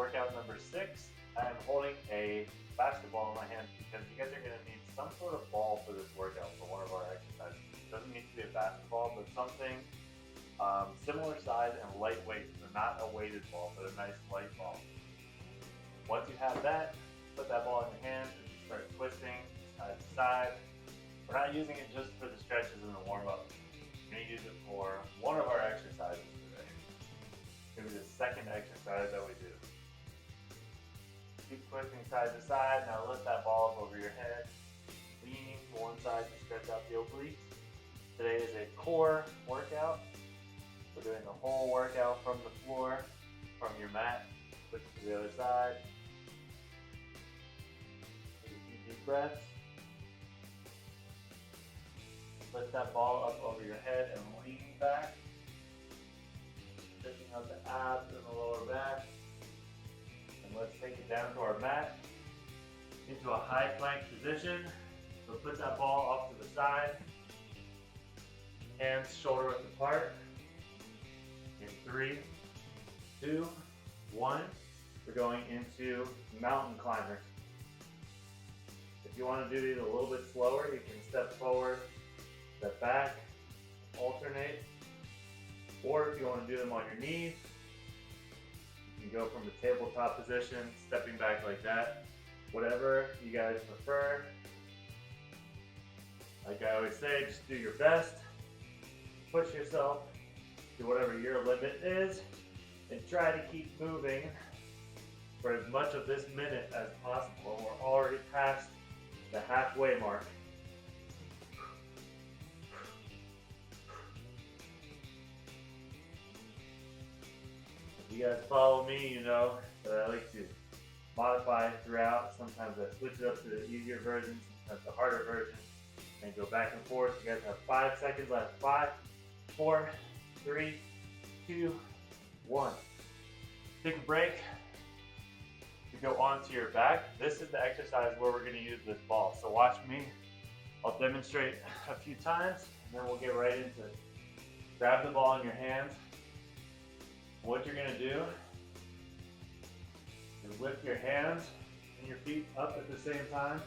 workout number 6. I am holding a basketball in my hand because you guys are going to need some sort of ball for this workout for one of our exercises. It doesn't need to be a basketball, but something similar size and lightweight, so not a weighted ball, but a nice light ball. Once you have that, put that ball in your hand and you start twisting side to side. We're not using it just for the stretches and the warm-up. We're going to use it for one of our exercises today. Maybe the second exercise that we do. Keep twisting side to side. Now lift that ball up over your head, leaning to one side to stretch out the obliques. Today is a core workout. We're doing the whole workout from the floor, from your mat, switch to the other side. Take a few deep breaths. Lift that ball up over your head and lean back. Stretching out the abs and the lower back. And let's take it down to our mat into a high plank position. So put that ball off to the side. Hands shoulder width apart. In 3, 2, 1. We're going into mountain climbers. If you want to do these a little bit slower, you can step forward, step back, alternate. Or if you want to do them on your knees, you can go from the tabletop position, stepping back like that. Whatever you guys prefer. Like I always say, just do your best. Push yourself to whatever your limit is and try to keep moving for as much of this minute as possible. We're already past the halfway mark. If you guys follow me, you know that I like to modify it throughout. Sometimes I switch it up to the easier version, sometimes the harder version, and go back and forth. You guys have 5 seconds left. 5, 4, 3, 2, 1. Take a break. You go onto your back. This is the exercise where we're going to use this ball. So watch me. I'll demonstrate a few times, and then we'll get right into it. Grab the ball in your hands. What you're going to do is lift your hands and your feet up at the same time.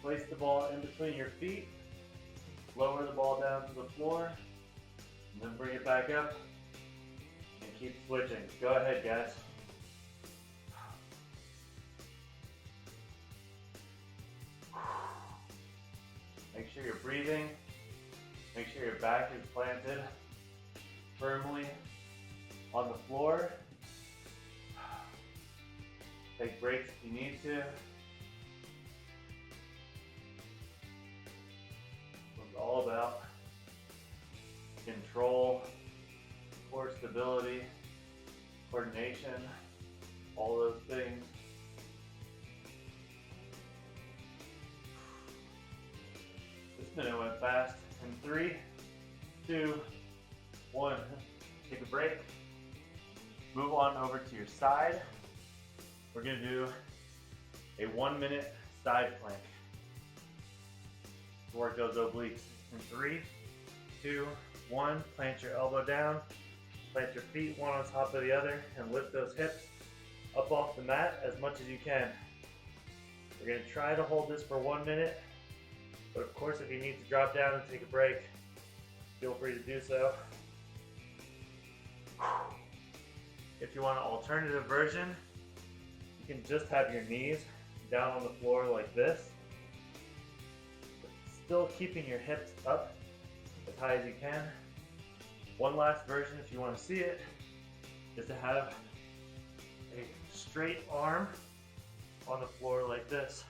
Place the ball in between your feet. Lower the ball down to the floor. And then bring it back up and keep switching. Go ahead, guys. Make sure you're breathing. Make sure your back is planted firmly on the floor. Take breaks if you need to. It's all about control, core stability, coordination, all those things. This minute went fast. In 3, 2, 1. Take a break. Move on over to your side. We're going to do a 1-minute side plank to work those obliques. In 3, 2, 1, plant your elbow down, plant your feet one on top of the other, and lift those hips up off the mat as much as you can. We're going to try to hold this for 1 minute, but of course if you need to drop down and take a break, feel free to do so. If you want an alternative version, you can just have your knees down on the floor like this, but still keeping your hips up as high as you can. One last version, if you want to see it, is to have a straight arm on the floor like this.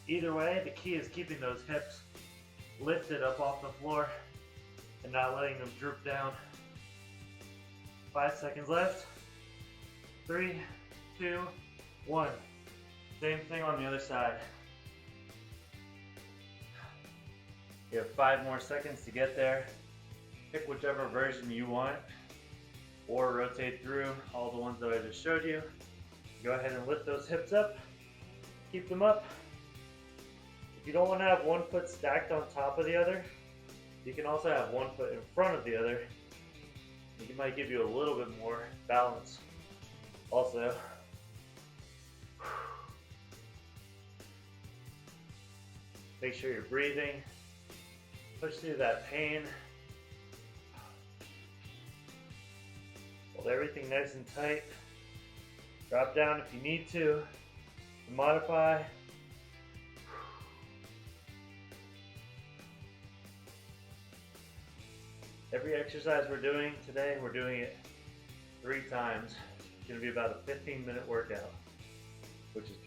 Either way, the key is keeping those hips lifted up off the floor and not letting them droop down. 5 seconds left. 3, 2, 1. Same thing on the other side. You have 5 more seconds to get there. Pick whichever version you want, or rotate through all the ones that I just showed you. Go ahead and lift those hips up. Keep them up. If you don't want to have one foot stacked on top of the other, you can also have one foot in front of the other It might give you a little bit more balance also. Make sure you're breathing. Push through that pain. Hold everything nice and tight. Drop down if you need to modify. Every exercise we're doing today, we're doing it 3 times. It's going to be about a 15-minute workout, which is,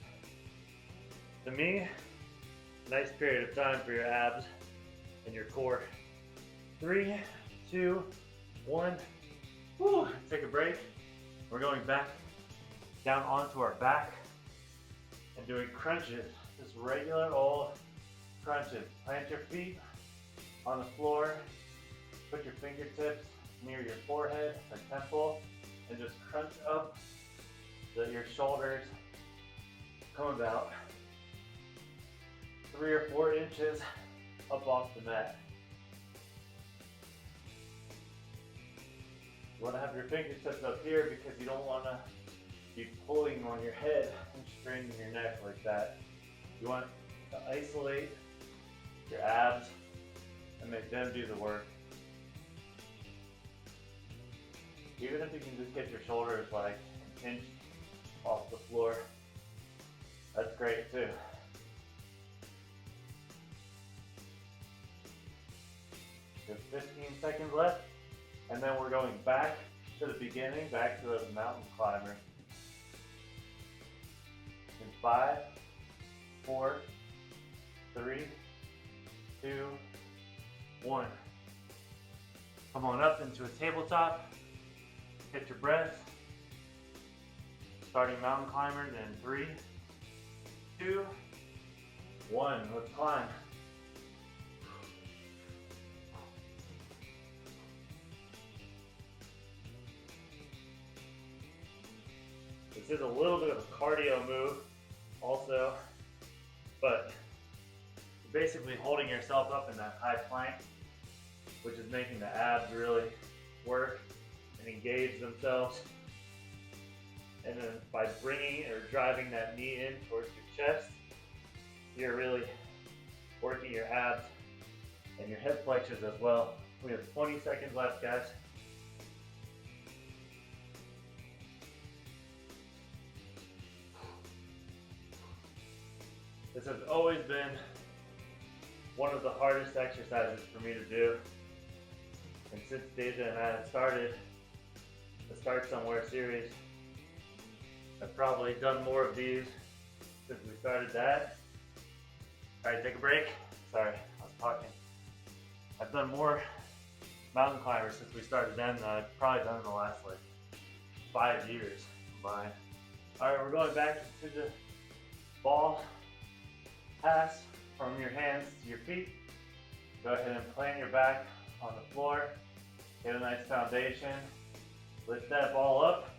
to me, a nice period of time for your abs and your core. 3, 2, 1. Woo. Take a break. We're going back down onto our back and doing crunches. Just regular old crunches. Plant your feet on the floor. Put your fingertips near your forehead or temple and just crunch up so that your shoulders come about 3 or 4 inches up off the mat. You want to have your fingertips up here because you don't want to be pulling on your head and straining your neck like that. You want to isolate your abs and make them do the work. Even if you can just get your shoulders like an inch off the floor, that's great too. Just 15 seconds left, and then we're going back to the beginning, back to the mountain climber. In 5, 4, 3, 2, 1. Come on up into a tabletop. Get your breath. Starting mountain climber, then 3, 2, 1. Let's climb. This is a little bit of a cardio move also, but you're basically holding yourself up in that high plank, which is making the abs really work and engage themselves. And then by bringing or driving that knee in towards your chest, you're really working your abs and your hip flexors as well. We have 20 seconds left, guys. This has always been one of the hardest exercises for me to do. And since Deja and I had started the Start Somewhere series, I've probably done more of these since we started that. All right, take a break. Sorry, I was talking. I've done more mountain climbers since we started them than I've probably done in the last like 5 years combined. All right, we're going back to the ball pass from your hands to your feet. Go ahead and plant your back on the floor. Get a nice foundation. Lift that ball up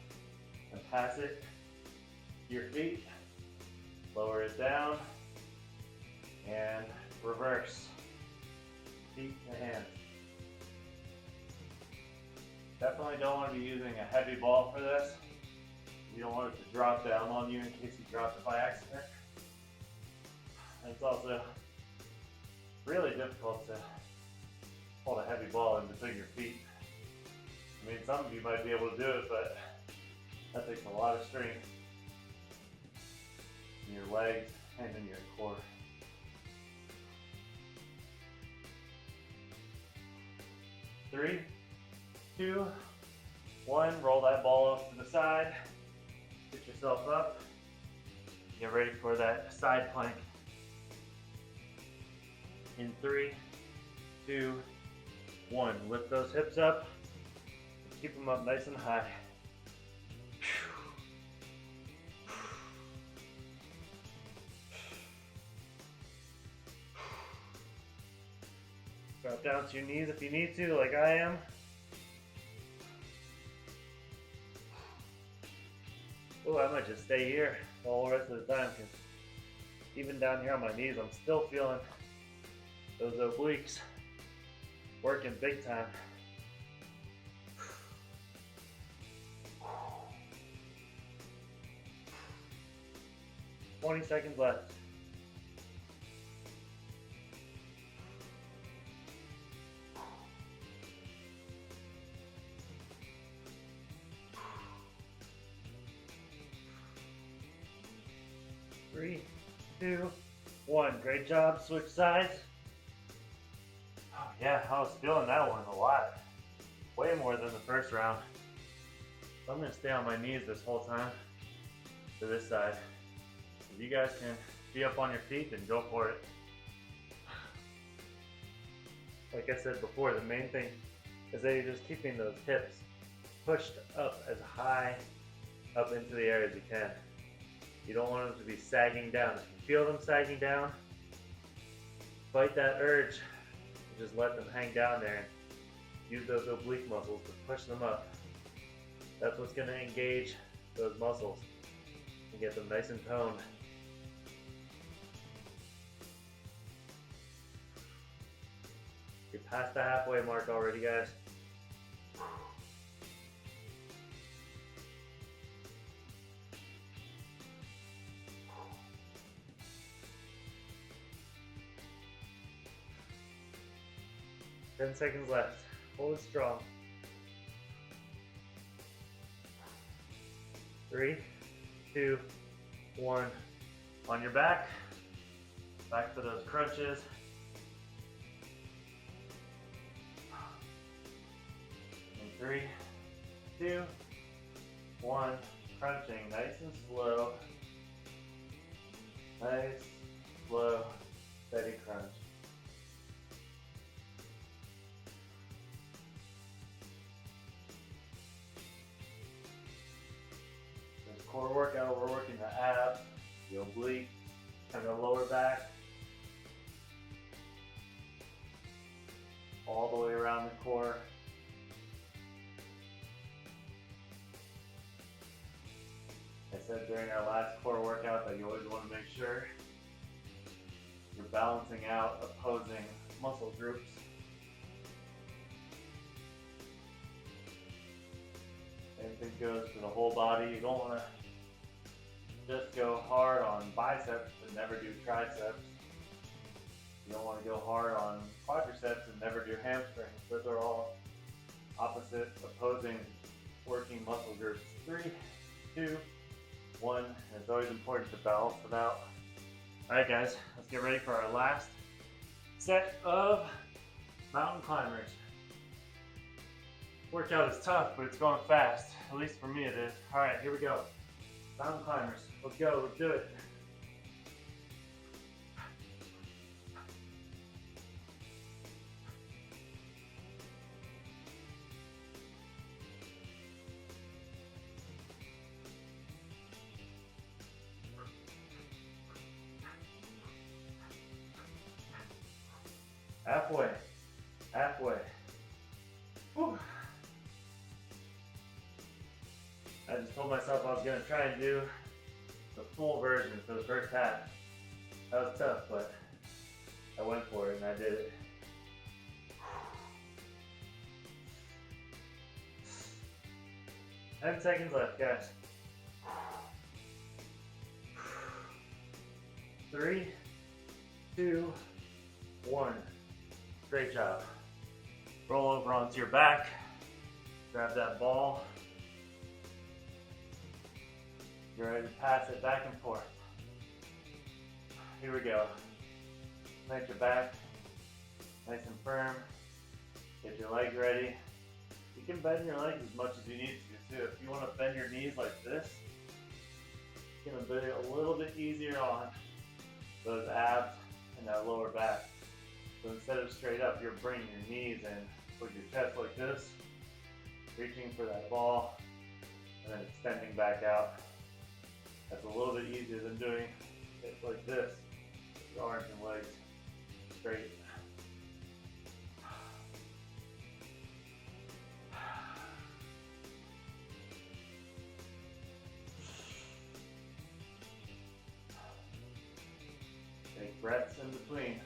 and pass it to your feet. Lower it down and reverse. Feet to hands. Definitely don't want to be using a heavy ball for this. You don't want it to drop down on you in case you drop it by accident. And it's also really difficult to hold a heavy ball in between your feet. I mean, some of you might be able to do it, but that takes a lot of strength in your legs and in your core. Three, 2, 1. Roll that ball off to the side. Get yourself up. Get ready for that side plank. In 3, 2, 1. Lift those hips up. Keep them up nice and high. Drop down to your knees if you need to, like I am. Oh, I might just stay here all the rest of the time because even down here on my knees, I'm still feeling those obliques working big time. 20 seconds left. Three, two, one. Great job. Switch sides. Oh, yeah, I was feeling that one a lot. Way more than the first round. So I'm going to stay on my knees this whole time to this side. If you guys can be up on your feet, then go for it. Like I said before, the main thing is that you're just keeping those hips pushed up as high up into the air as you can. You don't want them to be sagging down. If you feel them sagging down, fight that urge. Just let them hang down there and use those oblique muscles to push them up. That's what's going to engage those muscles and get them nice and toned. You're past the halfway mark already, guys. 10 seconds left. Hold it strong. 3, 2, 1. On your back. Back for those crunches. And 3, 2, 1. Crunching nice and slow. Nice, slow, steady crunch. This core workout, we're working the abs, the oblique, and the lower back. All the way around the core. I said during our last core workout that you always want to make sure you're balancing out opposing muscle groups. Same thing goes for the whole body. You don't want to just go hard on biceps and never do triceps. You don't want to go hard on quadriceps and never do hamstrings. Those are all opposite, opposing working muscle groups. 3, 2, 1. And it's always important to balance them out. Alright guys, let's get ready for our last set of mountain climbers. Workout is tough, but it's going fast. At least for me it is. Alright, here we go. Mountain climbers. Let's go, let's do it. Halfway, halfway. Whew. I just told myself I was going to try and do the full version for the first half. That was tough, but I went for it and I did it. Whew. 10 seconds left, guys. 3, 2, 1. Great job. Roll over onto your back. Grab that ball. You're ready to pass it back and forth. Here we go. Plant your back nice and firm. Get your legs ready. You can bend your legs as much as you need to too. If you want to bend your knees like this, it's going to be a little bit easier on those abs and that lower back. So instead of straight up, you're bringing your knees in with your chest like this, reaching for that ball, and then extending back out. That's a little bit easier than doing it like this, with your arms and legs straight. Take breaths in between.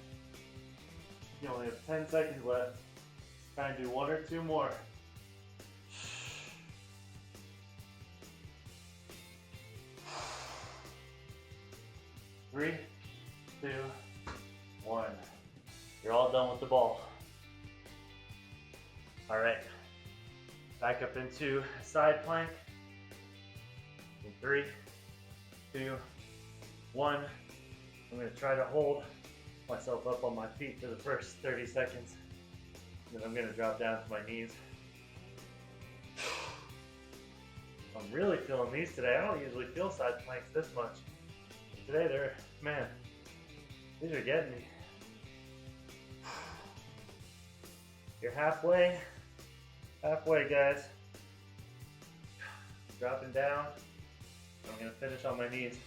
You only have 10 seconds left. Try and do 1 or 2 more. 3, 2, 1. You're all done with the ball. All right. Back up into side plank. In 3, 2, 1. I'm going to try to hold myself up on my feet for the first 30 seconds. Then I'm going to drop down to my knees. I'm really feeling these today. I don't usually feel side planks this much. But today they're, man, these are getting me. You're halfway, guys. Dropping down. I'm gonna finish on my knees.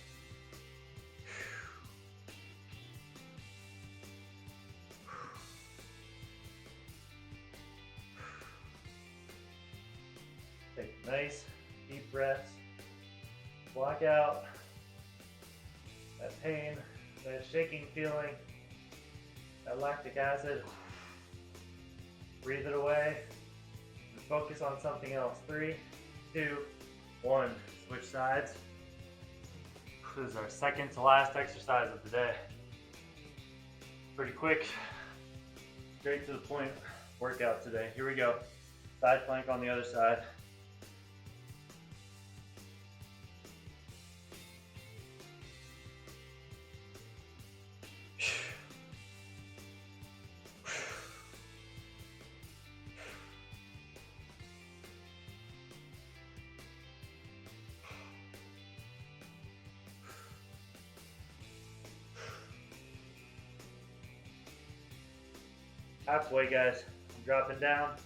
Take nice deep breaths. Block out that pain, that shaking feeling, that lactic acid. Breathe it away and focus on something else. 3, 2, 1. Switch sides. This is our second to last exercise of the day. Pretty quick, straight to the point workout today. Here we go. Side plank on the other side. Halfway, guys. I'm dropping down.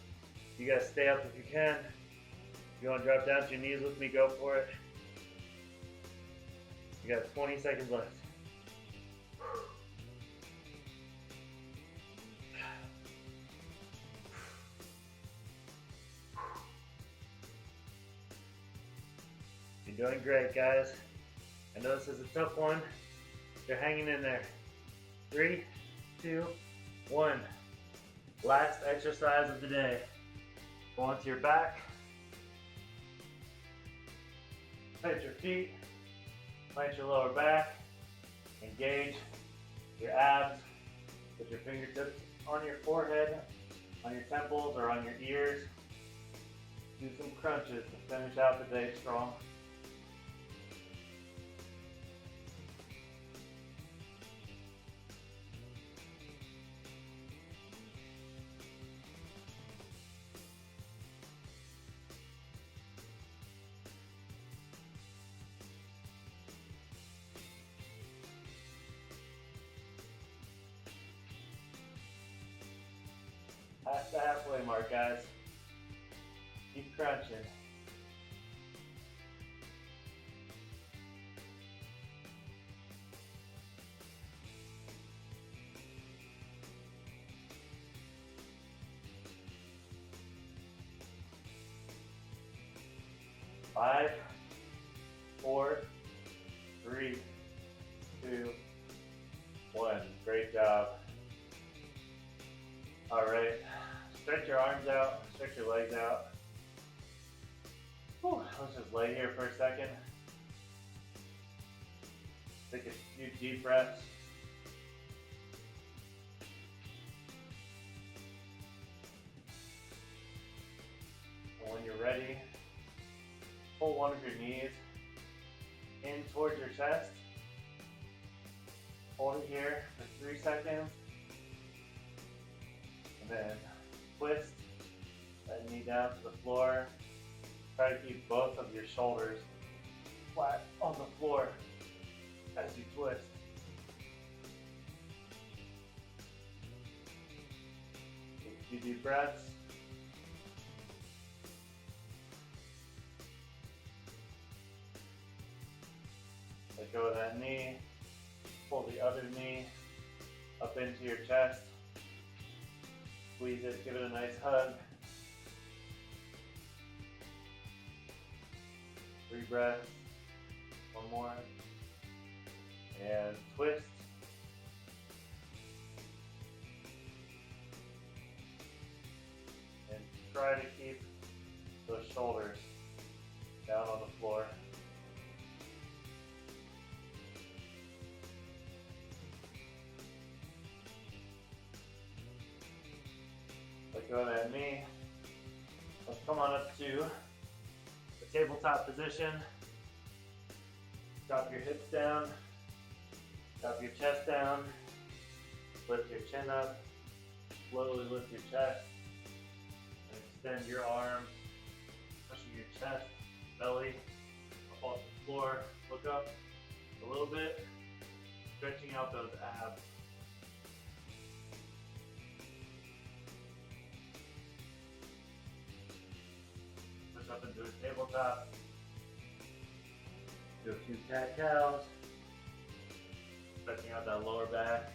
You guys stay up if you can. If you want to drop down to your knees with me, go for it. You got 20 seconds left. You're doing great, guys. I know this is a tough one. You're hanging in there. 3, 2, 1. Last exercise of the day. Go onto your back. Plant your feet. Plant your lower back. Engage your abs. Put your fingertips on your forehead, on your temples, or on your ears. Do some crunches to finish out the day strong. Past the halfway mark, guys. Keep crunching. Five, 4, 3, 2, 1. Great job. All right. Stretch your arms out, stretch your legs out. Whew. Let's just lay here for a second. Take a few deep breaths. And when you're ready, pull one of your knees in towards your chest. Hold it here for 3 seconds. And then twist that knee down to the floor. Try to keep both of your shoulders flat on the floor as you twist. Take a few deep breaths. Let go of that knee. Pull the other knee up into your chest. Squeeze it, give it a nice hug. 3 breaths. 1 more. And twist. And try to keep those shoulders down on the floor. Going at me. Let's come on up to the tabletop position. Drop your hips down. Drop your chest down. Lift your chin up. Slowly lift your chest. And extend your arms. Pushing your chest, belly up off the floor. Look up a little bit. Stretching out those abs. Push up into a tabletop. Do a few cat cows. Stretching out that lower back.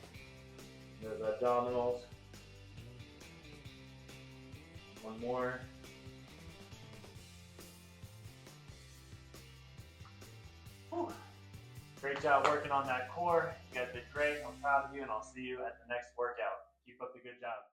Those abdominals. One more. Whew. Great job working on that core. You guys did great. I'm proud of you, and I'll see you at the next workout. Keep up the good job.